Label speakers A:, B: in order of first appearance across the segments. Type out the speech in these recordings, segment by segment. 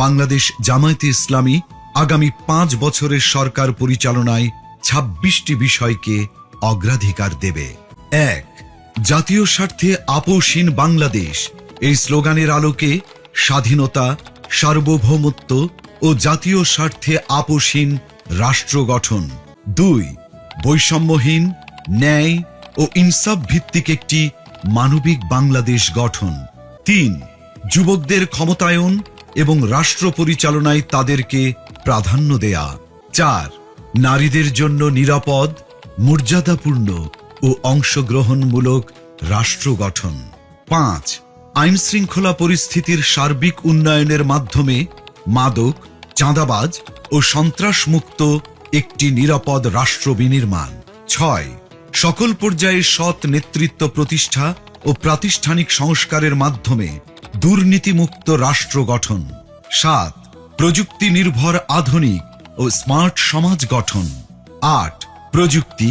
A: বাংলাদেশ জামায়াতে ইসলামী আগামী 5 বছরের সরকার পরিচালনায় 26টি বিষয়কে অগ্রাধিকার দেবে। 1. জাতীয় স্বার্থে আপোষহীন বাংলাদেশ। এই স্লোগানের আলোকে স্বাধীনতা, সার্বভৌমত্ব ও জাতীয় স্বার্থে আপোষহীন রাষ্ট্র গঠন। 2. বৈষম্যহীন, ন্যায় ও ইনসাফ ভিত্তিক একটি মানবিক বাংলাদেশ গঠন। 3. যুবকদের ক্ষমতায়ন এবং রাষ্ট্র পরিচালনায় তাদেরকে প্রাধান্য দেয়া। 4. নারীদের জন্য নিরাপদ, মর্যাদাপূর্ণ ও অংশগ্রহণমূলক রাষ্ট্র গঠন। 5. আইন শৃঙ্খলা পরিস্থিতির সার্বিক উন্নয়নের মাধ্যমে মাদক, চাঁদাবাজ ও সন্ত্রাসমুক্ত একটি নিরাপদ রাষ্ট্র বিনির্মাণ। 6. সকল পর্যায়ে সৎ নেতৃত্ব প্রতিষ্ঠা ও প্রাতিষ্ঠানিক সংস্কারের মাধ্যমে দুর্নীতিমুক্ত রাষ্ট্র গঠন। 7. প্রযুক্তি নির্ভর আধুনিক ও স্মার্ট সমাজ গঠন। 8. প্রযুক্তি,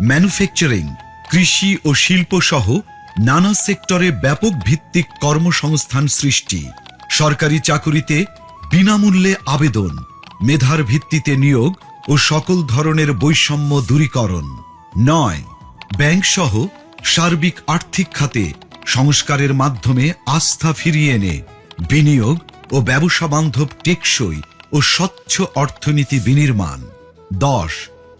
A: ম্যানুফ্যাকচারিং, কৃষি ও শিল্প সহ নানা সেক্টরে ব্যাপক ভিত্তিক কর্মসংস্থান সৃষ্টি। সরকারি চাকুরিতে বিনামূল্যে আবেদন, মেধার ভিত্তিতে নিয়োগ ও সকল ধরনের বৈষম্য দূরীকরণ। 9. ব্যাংক সহ সার্বিক আর্থিক খাতে সংস্কারের মাধ্যমে আস্থা ফিরিয়ে এনে বিনিয়োগ ও ব্যবসা বান্ধব টেকসই ও স্বচ্ছ অর্থনীতি বিনির্মাণ। 10.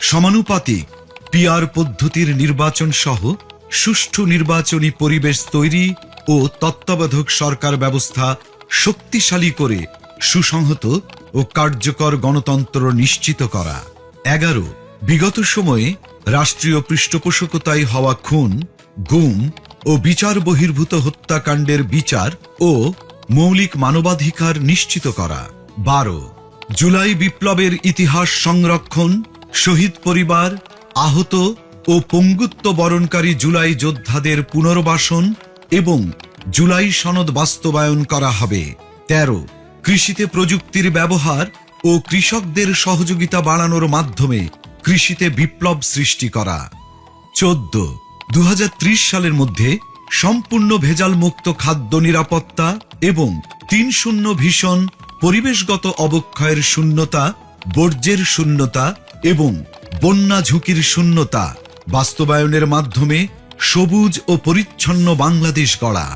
A: সমানুপাতিক পিআর পদ্ধতির নির্বাচন সহ সুষ্ঠু নির্বাচনী পরিবেশ তৈরি ও তত্ত্বাবধায়ক সরকার ব্যবস্থা শক্তিশালী করে সুসংহত ও কার্যকর গণতন্ত্র নিশ্চিত করা। 11. বিগত সময়ে রাষ্ট্রীয় পৃষ্ঠপোষকতায় হওয়া খুন, গুম ও বিচার বহির্ভূত হত্যাকাণ্ডের বিচার ও মৌলিক মানবাধিকার নিশ্চিত করা। 12. জুলাই বিপ্লবের ইতিহাস সংরক্ষণ, শহীদ পরিবার, আহত ও পঙ্গুত্ব বরণকারী জুলাই যোদ্ধাদের পুনর্বাসন এবং জুলাই সনদ বাস্তবায়ন করা হবে। 13. কৃষিতে প্রযুক্তির ব্যবহার ও কৃষকদের সহযোগিতা বাড়ানোর মাধ্যমে কৃষিতে বিপ্লব সৃষ্টি করা। 14. 2030 সালের মধ্যে সম্পূর্ণ ভেজাল মুক্ত খাদ্য নিরাপত্তা এবং 3-0 ভিশন, পরিবেশগত অবক্ষয়ের শূন্যতা, বর্জ্যের শূন্যতা এবং বন্যা ঝুঁকির শূন্যতা বাস্তবায়নের মাধ্যমে সবুজ ও পরিচ্ছন্ন বাংলাদেশ গড়া।